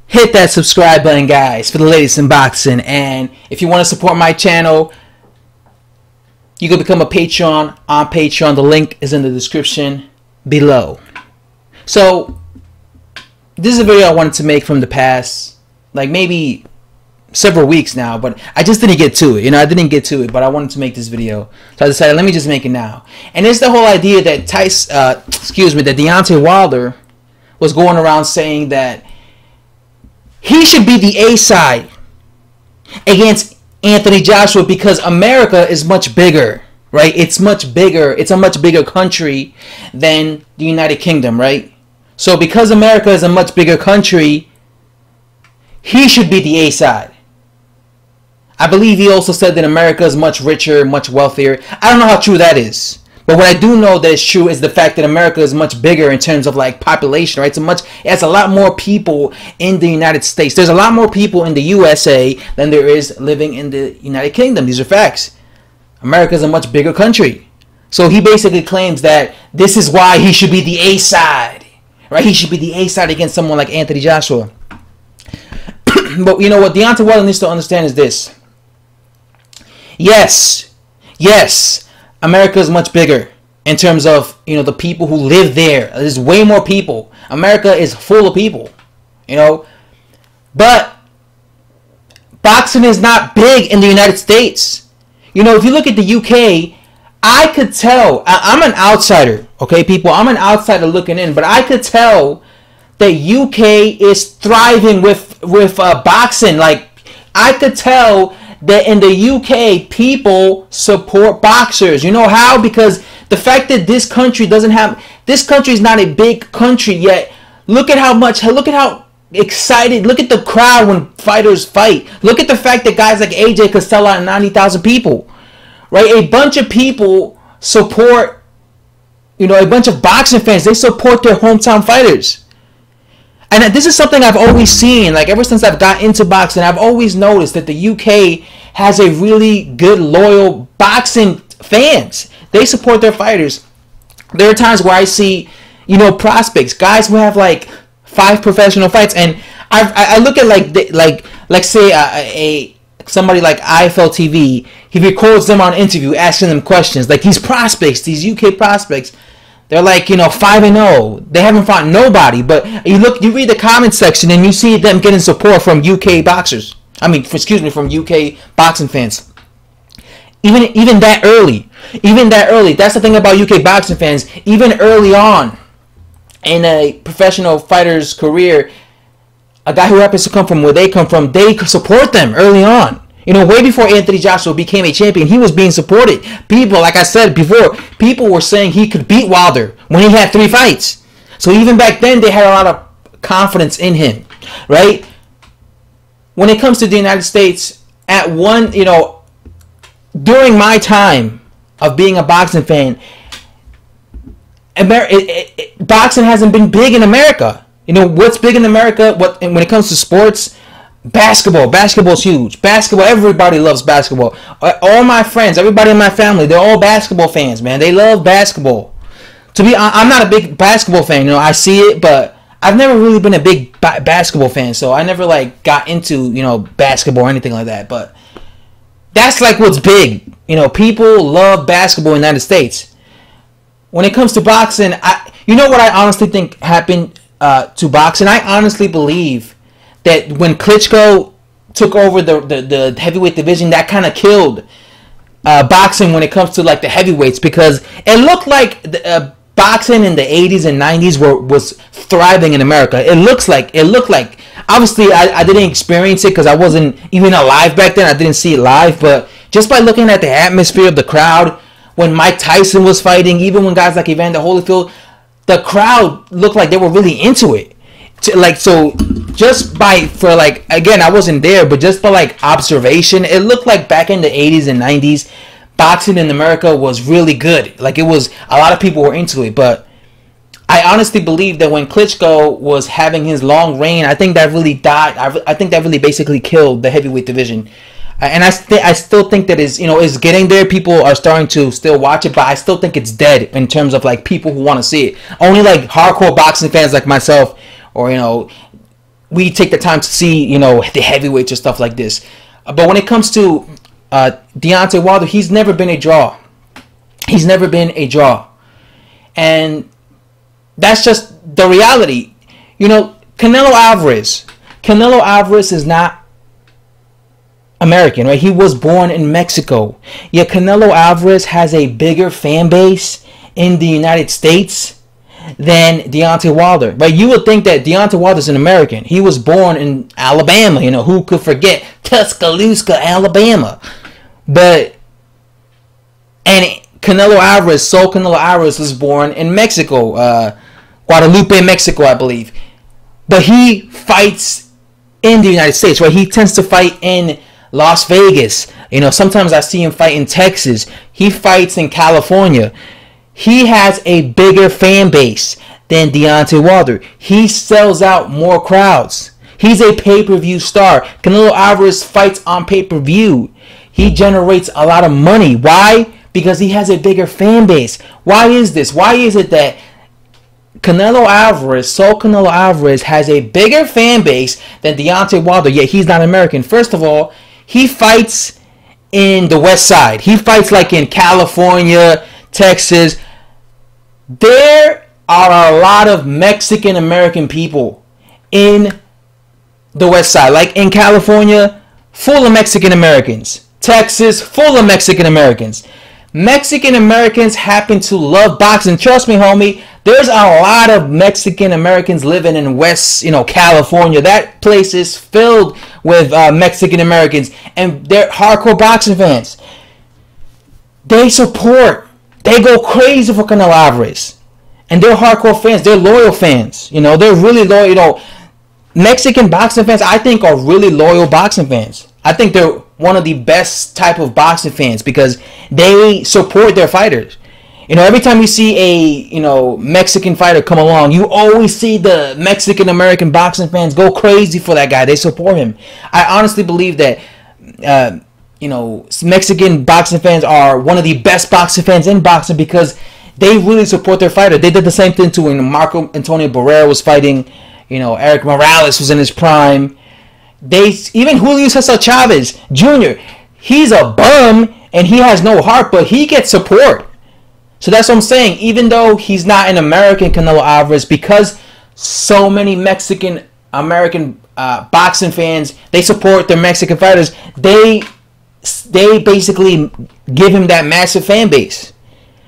hit that subscribe button, guys, for the latest in boxing. And if you want to support my channel, you can become a Patreon on Patreon. The link is in the description below. So this is a video I wanted to make from the past, like maybe several weeks now, but I just didn't get to it. I didn't get to it, but I wanted to make this video, so I decided let me just make it now. And it's the whole idea that that Deontay Wilder was going around saying that he should be the A side against Anthony Joshua because America is much bigger, right? It's much bigger. It's a much bigger country than the United Kingdom, right? So because America is a much bigger country, he should be the A side. I believe he also said that America is much richer, much wealthier. I don't know how true that is. But what I do know that is true is the fact that America is much bigger in terms of like population, right? It has a lot more people in the United States. There's a lot more people in the USA than there is living in the United Kingdom. These are facts. America is a much bigger country. So he basically claims that this is why he should be the A side, right? He should be the A side against someone like Anthony Joshua. But you know what Deontay Wilder needs to understand is this. Yes, America is much bigger in terms of, the people who live there. There's way more people. America is full of people, But boxing is not big in the United States. If you look at the UK, I could tell. I'm an outsider, okay, people? I'm an outsider looking in, but I could tell that UK is thriving with boxing. Like, I could tell that in the UK, people support boxers. You know how? Because the fact that this country is not a big country yet. Look at how excited, look at the crowd when fighters fight. Look at the fact that guys like AJ could sell out 90,000 people, right? A bunch of people support, a bunch of boxing fans, they support their hometown fighters. And this is something I've always seen, like ever since I've got into boxing, I've always noticed that the UK has a really good, loyal boxing fans. They support their fighters. There are times where I see, prospects, guys who have like 5 professional fights, and I look at say somebody like IFL TV, he records them on an interview, asking them questions. Like these prospects, these UK prospects, they're like, 5-0. They haven't fought nobody. But you read the comment section and you see them getting support from UK boxers. From UK boxing fans. Even that early. That's the thing about UK boxing fans. Even early on in a professional fighter's career, a guy who happens to come from where they come from, they support them early on. Way before Anthony Joshua became a champion, he was being supported. People, like I said before, people were saying he could beat Wilder when he had 3 fights. So even back then, they had a lot of confidence in him, right? When it comes to the United States, during my time of being a boxing fan, boxing hasn't been big in America. What's big in America? When it comes to sports? Basketball. Basketball's huge. Basketball, everybody loves basketball. All my friends, everybody in my family, they're all basketball fans, man. They love basketball. I'm not a big basketball fan. I see it, but I've never really been a big basketball fan, so I never got into basketball or anything like that. But that's like what's big. People love basketball in the United States. When it comes to boxing, what I honestly think happened to boxing? I honestly believe that when Klitschko took over the heavyweight division, that kind of killed boxing when it comes to like the heavyweights, because it looked like boxing in the 80s and 90s was thriving in America. It looked like obviously I didn't experience it because I wasn't even alive back then. I didn't see it live, but just by looking at the atmosphere of the crowd when Mike Tyson was fighting, even when guys like Evander Holyfield, the crowd looked like they were really into it. Again, I wasn't there, but just by observation, it looked like back in the 80s and 90s, boxing in America was really good. Like, it was, a lot of people were into it. But I honestly believe that when Klitschko was having his long reign, I think that really died. I think that really basically killed the heavyweight division. And I still think that is getting there. People are starting to still watch it, but I still think it's dead in terms of people who want to see it. Only hardcore boxing fans like myself, or we take the time to see, you know, the heavyweights or stuff like this. But when it comes to Deontay Wilder, he's never been a draw. He's never been a draw. And that's just the reality. You know, Canelo Alvarez is not American, right? He was born in Mexico. Yet Canelo Alvarez has a bigger fan base in the United States than Deontay Wilder. Right? You would think that Deontay Wilder is an American. He was born in Alabama. You know, who could forget Tuscaloosa, Alabama? And Canelo Alvarez was born in Mexico, Guadalupe, Mexico, I believe. But he fights in the United States, right? He tends to fight in Las Vegas. You know, sometimes I see him fight in Texas. He fights in California. He has a bigger fan base than Deontay Wilder. He sells out more crowds. He's a pay-per-view star. Canelo Alvarez fights on pay-per-view. He generates a lot of money. Why? Because he has a bigger fan base. Why is this? Why is it that Canelo Alvarez has a bigger fan base than Deontay Wilder, yet he's not American? First of all, he fights in the West Side. He fights like in California, Texas. There are a lot of Mexican American people in the West Side. Like in California, full of Mexican Americans. Texas, full of Mexican Americans. Mexican Americans happen to love boxing. Trust me, homie. There's a lot of Mexican Americans living in West, California. That place is filled with Mexican Americans, and they're hardcore boxing fans. They go crazy for Canelo Alvarez, and they're hardcore fans. They're loyal fans. They're really loyal. Mexican boxing fans, I think, are really loyal boxing fans. I think they're one of the best type of boxing fans because they support their fighters. Every time you see a Mexican fighter come along, you always see the Mexican American boxing fans go crazy for that guy. They support him. I honestly believe that Mexican boxing fans are one of the best boxing fans in boxing because they really support their fighter. They did the same thing too when Marco Antonio Barrera was fighting. Eric Morales was in his prime. Even Julio Cesar Chavez Jr., he's a bum and he has no heart, but he gets support. So that's what I'm saying. Even though he's not an American Canelo Alvarez, because so many Mexican American boxing fans, they support their Mexican fighters, they basically give him that massive fan base.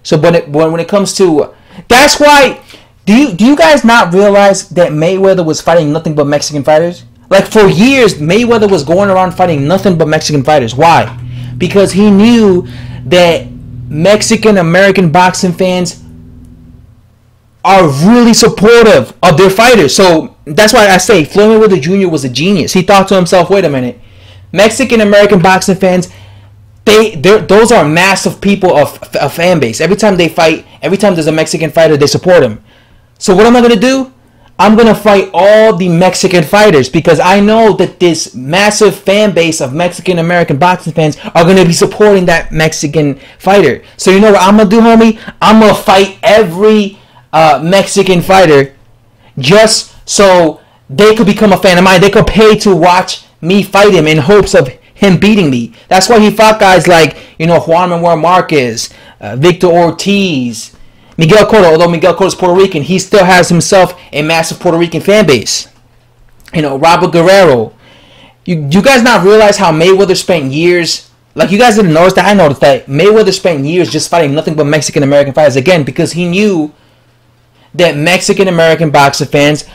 So when it comes to, that's why, do you guys not realize that Mayweather was fighting nothing but Mexican fighters? Like for years, Mayweather was going around fighting nothing but Mexican fighters. Why? Because he knew that Mexican American boxing fans are really supportive of their fighters. So that's why I say Floyd Mayweather Jr. was a genius. He thought to himself, wait a minute, Mexican American boxing fans, those are massive people of fan base. Every time they fight, every time there's a Mexican fighter, they support him. So what am I going to do? I'm going to fight all the Mexican fighters because I know that this massive fan base of Mexican American boxing fans are going to be supporting that Mexican fighter. So you know what I'm going to do, homie? I'm going to fight every Mexican fighter just so they could become a fan of mine. They could pay to watch me fight him in hopes of him beating me. That's why he fought guys like, Juan Manuel Marquez, Victor Ortiz, Miguel Cotto. Although Miguel Cotto is Puerto Rican, he still has himself a massive Puerto Rican fan base. Robert Guerrero. You guys not realize how Mayweather spent years, like you guys didn't notice that? I noticed that Mayweather spent years just fighting nothing but Mexican American fighters. Again, because he knew that Mexican American boxing fans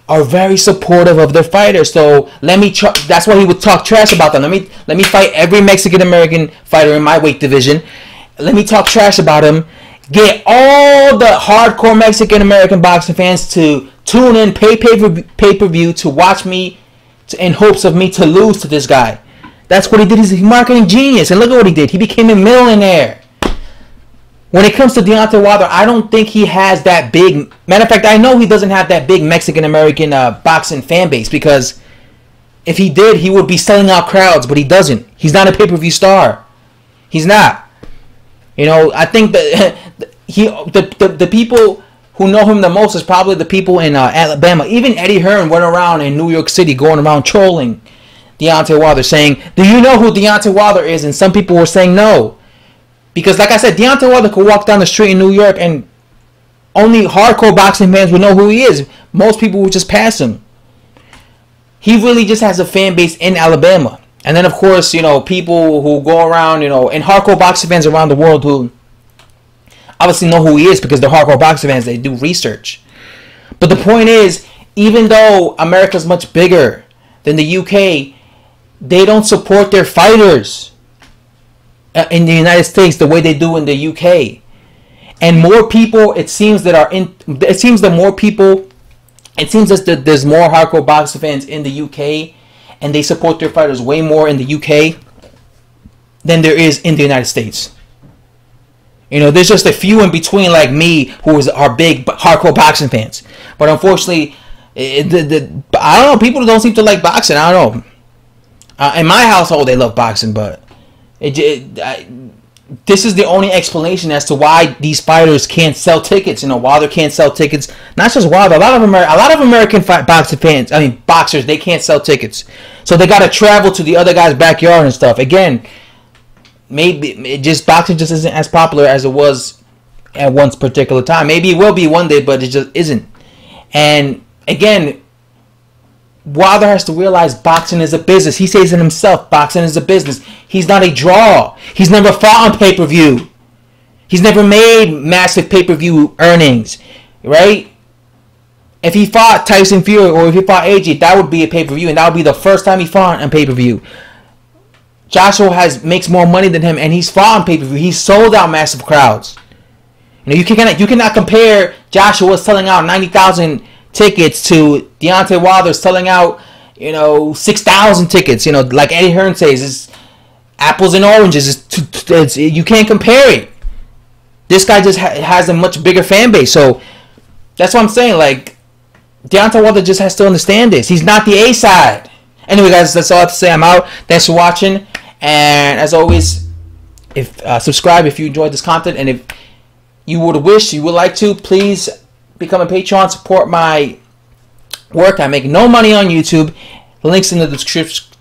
are very supportive of their fighters. So that's why he would talk trash about them. Let me fight every Mexican American fighter in my weight division. Let me talk trash about him. Get all the hardcore Mexican American boxing fans to tune in, pay-per-view to watch me in hopes of me to lose to this guy. That's what he did. He's a marketing genius. And look at what he did. He became a millionaire. When it comes to Deontay Wilder, I don't think he has that big... Matter of fact, I know he doesn't have that big Mexican American boxing fan base because if he did, he would be selling out crowds, but he doesn't. He's not a pay-per-view star. He's not. I think that the people who know him the most is probably the people in Alabama. Even Eddie Hearn went around in New York City going around trolling Deontay Wilder, saying, do you know who Deontay Wilder is? And some people were saying no. Because like I said, Deontay Wilder could walk down the street in New York and only hardcore boxing fans would know who he is. Most people would just pass him. He really just has a fan base in Alabama. And then, of course, you know, people who go around, you know, and hardcore boxing fans around the world who obviously know who he is because they're hardcore boxing fans. They do research. But the point is, even though America's much bigger than the UK, they don't support their fighters in the United States the way they do in the UK. And more people, it seems that there's more hardcore boxing fans in the UK, and they support their fighters way more in the UK than there is in the United States. You know, there's just a few in between like me who are big hardcore boxing fans. But unfortunately, I don't know, people don't seem to like boxing. I don't know. In my household, they love boxing, but this is the only explanation as to why these fighters can't sell tickets. You know, Wilder can't sell tickets. Not just Wilder. A lot of American boxing fans, boxers, they can't sell tickets. So they got to travel to the other guy's backyard and stuff. Again, maybe boxing just isn't as popular as it was at one particular time. Maybe it will be one day, but it just isn't. And again, Wilder has to realize boxing is a business. He says it himself, boxing is a business. He's not a draw. He's never fought on pay-per-view. He's never made massive pay-per-view earnings, right? If he fought Tyson Fury or if he fought AJ, that would be a pay-per-view, and that would be the first time he fought on pay-per-view. Joshua makes more money than him, and he's fought on pay-per-view. He's sold out massive crowds. You know, you cannot compare Joshua selling out 90,000 tickets to Deontay Wilder selling out, 6,000 tickets. You know, like Eddie Hearn says, it's apples and oranges. You can't compare it. This guy just has a much bigger fan base. So that's what I'm saying. Like, Deontay Wilder just has to understand this. He's not the A side. Anyway, guys, that's all I have to say. I'm out. Thanks for watching. And as always, subscribe if you enjoyed this content. And if you would like to, please become a Patreon, support my work. I make no money on YouTube. Links in the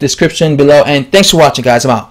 description below. And thanks for watching, guys. I'm out.